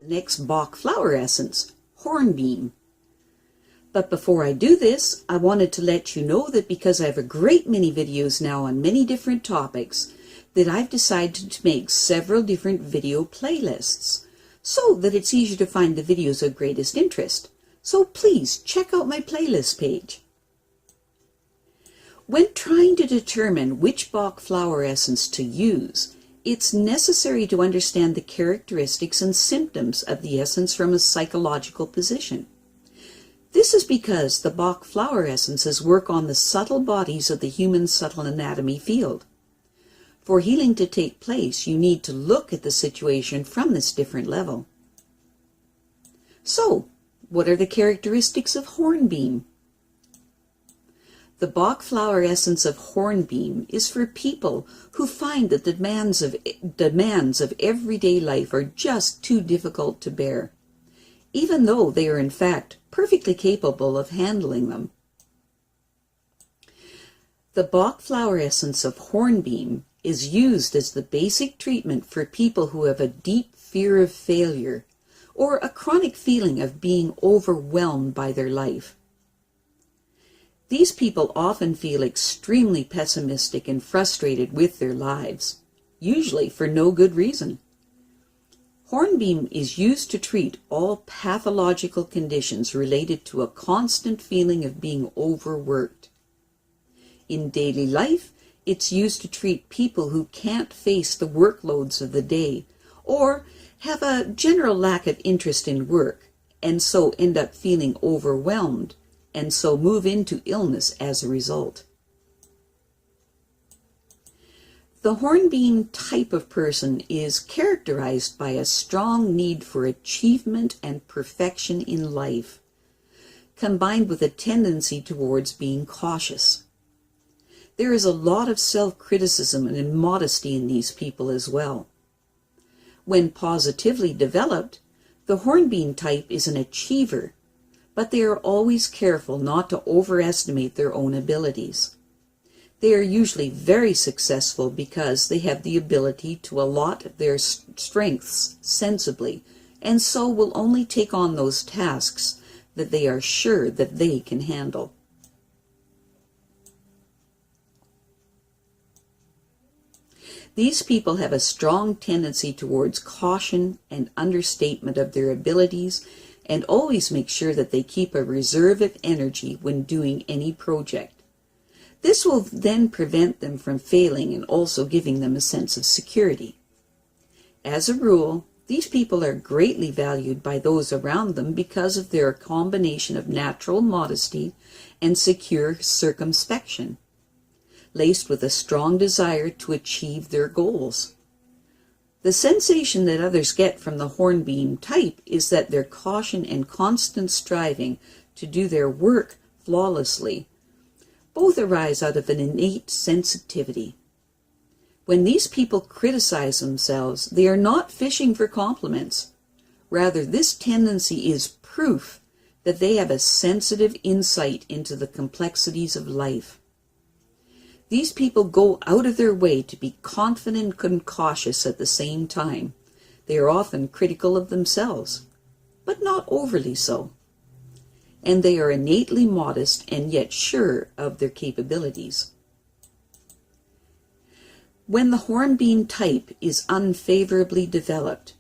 next Bach Flower Essence Hornbeam. But before I do this, I wanted to let you know that because I have a great many videos now on many different topics, that I've decided to make several different video playlists so that it's easier to find the videos of greatest interest. So please check out my playlist page. When trying to determine which Bach flower essence to use, it's necessary to understand the characteristics and symptoms of the essence from a psychological position. This is because the Bach flower essences work on the subtle bodies of the human subtle anatomy field. For healing to take place, you need to look at the situation from this different level. So, what are the characteristics of Hornbeam? The Bach flower essence of Hornbeam is for people who find that the demands of everyday life are just too difficult to bear, even though they are in fact perfectly capable of handling them. The Bach flower essence of Hornbeam is used as the basic treatment for people who have a deep fear of failure or a chronic feeling of being overwhelmed by their life. These people often feel extremely pessimistic and frustrated with their lives, usually for no good reason. Hornbeam is used to treat all pathological conditions related to a constant feeling of being overworked. In daily life, it's used to treat people who can't face the workloads of the day or have a general lack of interest in work and so end up feeling overwhelmed and so move into illness as a result. The Hornbeam type of person is characterized by a strong need for achievement and perfection in life, combined with a tendency towards being cautious. There is a lot of self-criticism and immodesty in these people as well. When positively developed, the Hornbeam type is an achiever, but they are always careful not to overestimate their own abilities. They are usually very successful because they have the ability to allot their strengths sensibly, and so will only take on those tasks that they are sure that they can handle. These people have a strong tendency towards caution and understatement of their abilities and always make sure that they keep a reserve of energy when doing any project. This will then prevent them from failing and also giving them a sense of security. As a rule, these people are greatly valued by those around them because of their combination of natural modesty and secure circumspection, laced with a strong desire to achieve their goals. The sensation that others get from the Hornbeam type is that their caution and constant striving to do their work flawlessly both arise out of an innate sensitivity. When these people criticize themselves, they are not fishing for compliments. Rather, this tendency is proof that they have a sensitive insight into the complexities of life. These people go out of their way to be confident and cautious at the same time. They are often critical of themselves, but not overly so. And they are innately modest and yet sure of their capabilities. When the Hornbeam type is unfavorably developed,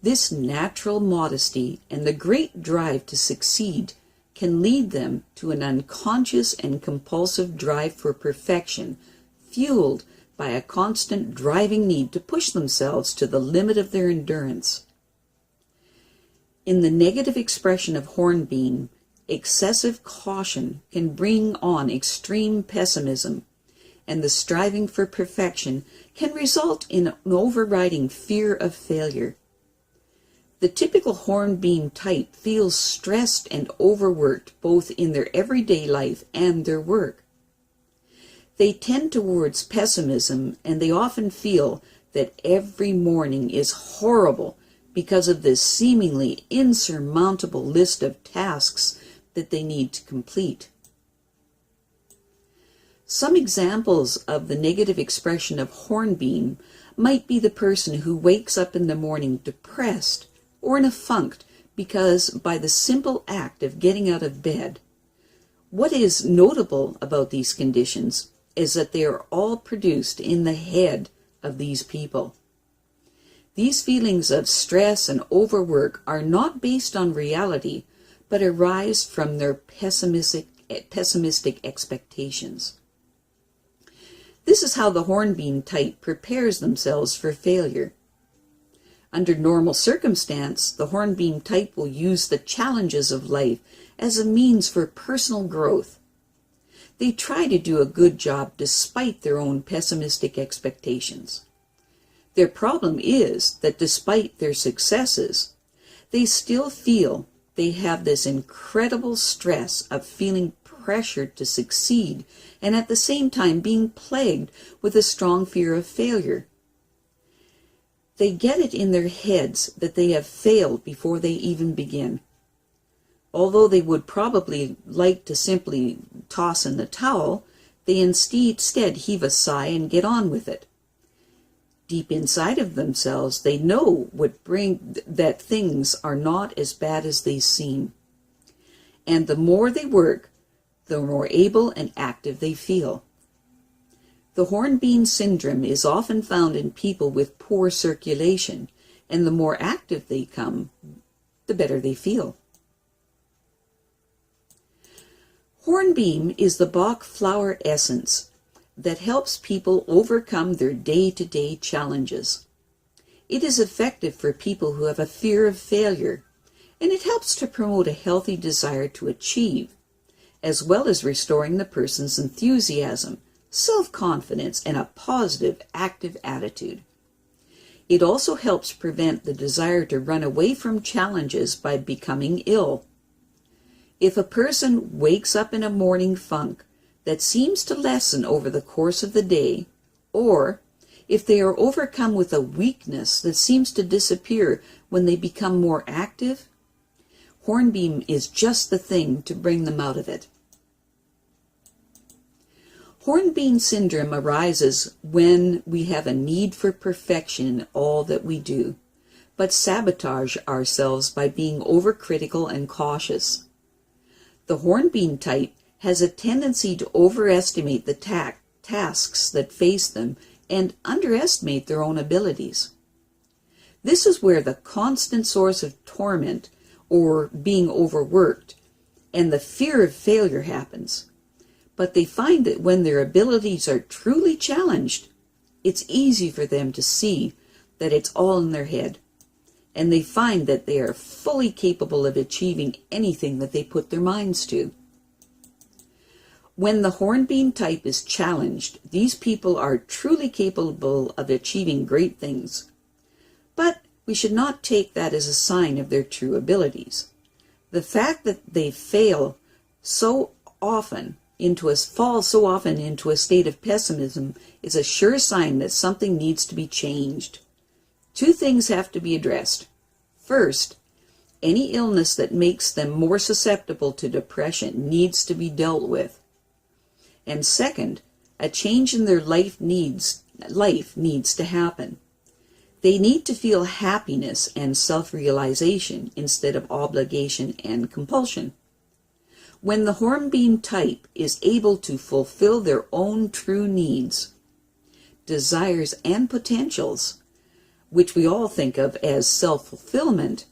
this natural modesty and the great drive to succeed can lead them to an unconscious and compulsive drive for perfection, fueled by a constant driving need to push themselves to the limit of their endurance. In the negative expression of Hornbeam, excessive caution can bring on extreme pessimism, and the striving for perfection can result in an overriding fear of failure. The typical Hornbeam type feels stressed and overworked both in their everyday life and their work. They tend towards pessimism, and they often feel that every morning is horrible because of this seemingly insurmountable list of tasks that they need to complete. Some examples of the negative expression of Hornbeam might be the person who wakes up in the morning depressed, or in a funk because by the simple act of getting out of bed. What is notable about these conditions is that they are all produced in the head of these people. These feelings of stress and overwork are not based on reality, but arise from their pessimistic expectations. This is how the hornbeam type prepares themselves for failure. Under normal circumstance, the hornbeam type will use the challenges of life as a means for personal growth. They try to do a good job despite their own pessimistic expectations. Their problem is that despite their successes, they still feel they have this incredible stress of feeling pressured to succeed and at the same time being plagued with a strong fear of failure. They get it in their heads that they have failed before they even begin. Although they would probably like to simply toss in the towel, they instead heave a sigh and get on with it. Deep inside of themselves, they know that things are not as bad as they seem. And the more they work, the more able and active they feel. The hornbeam syndrome is often found in people with poor circulation, and the more active they become, the better they feel. Hornbeam is the Bach Flower Essence that helps people overcome their day-to-day challenges. It is effective for people who have a fear of failure, and it helps to promote a healthy desire to achieve, as well as restoring the person's enthusiasm, self-confidence, and a positive, active attitude. It also helps prevent the desire to run away from challenges by becoming ill. If a person wakes up in a morning funk that seems to lessen over the course of the day, or if they are overcome with a weakness that seems to disappear when they become more active, hornbeam is just the thing to bring them out of it. Hornbeam syndrome arises when we have a need for perfection in all that we do, but sabotage ourselves by being overcritical and cautious. The hornbeam type has a tendency to overestimate the tasks that face them and underestimate their own abilities. This is where the constant source of torment, or being overworked, and the fear of failure happens. But they find that when their abilities are truly challenged, it's easy for them to see that it's all in their head, and they find that they are fully capable of achieving anything that they put their minds to. When the hornbeam type is challenged, these people are truly capable of achieving great things. But we should not take that as a sign of their true abilities. The fact that they fall so often into a state of pessimism is a sure sign that something needs to be changed. Two things have to be addressed. First, any illness that makes them more susceptible to depression needs to be dealt with. And second, a change in their life needs to happen. They need to feel happiness and self-realization instead of obligation and compulsion. When the hornbeam type is able to fulfill their own true needs, desires, and potentials, which we all think of as self-fulfillment,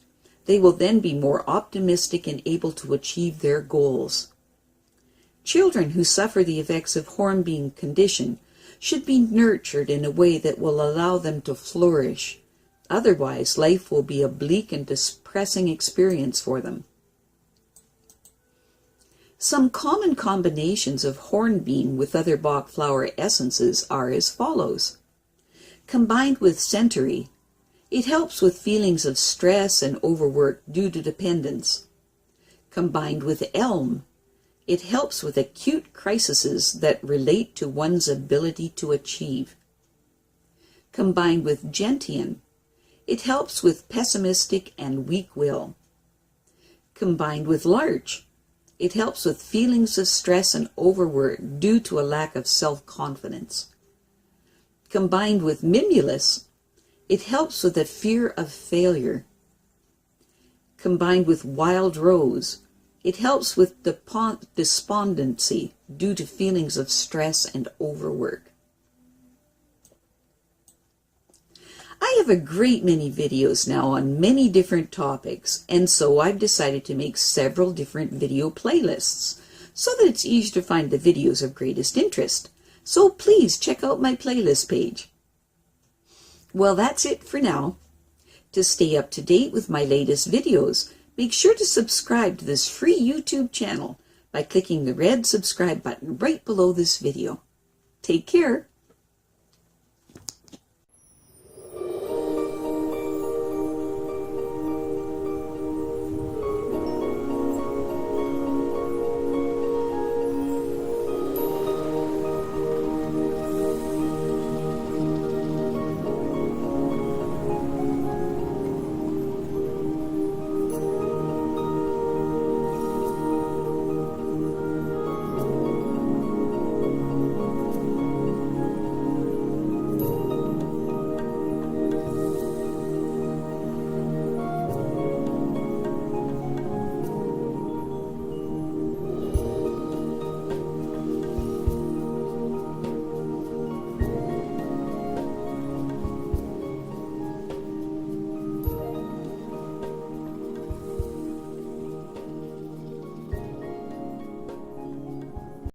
they will then be more optimistic and able to achieve their goals. Children who suffer the effects of hornbeam condition should be nurtured in a way that will allow them to flourish. Otherwise, life will be a bleak and depressing experience for them. Some common combinations of hornbeam with other Bach flower essences are as follows. Combined with centaury, it helps with feelings of stress and overwork due to dependence. Combined with elm, it helps with acute crises that relate to one's ability to achieve. Combined with gentian, it helps with pessimistic and weak will. Combined with larch, it helps with feelings of stress and overwork due to a lack of self-confidence. Combined with mimulus, it helps with a fear of failure. combined with wild rose. It helps with despondency due to feelings of stress and overwork. I have a great many videos now on many different topics, and so I've decided to make several different video playlists so that it's easier to find the videos of greatest interest. So please check out my playlist page. Well, that's it for now. To stay up to date with my latest videos, make sure to subscribe to this free YouTube channel by clicking the red subscribe button right below this video. Take care.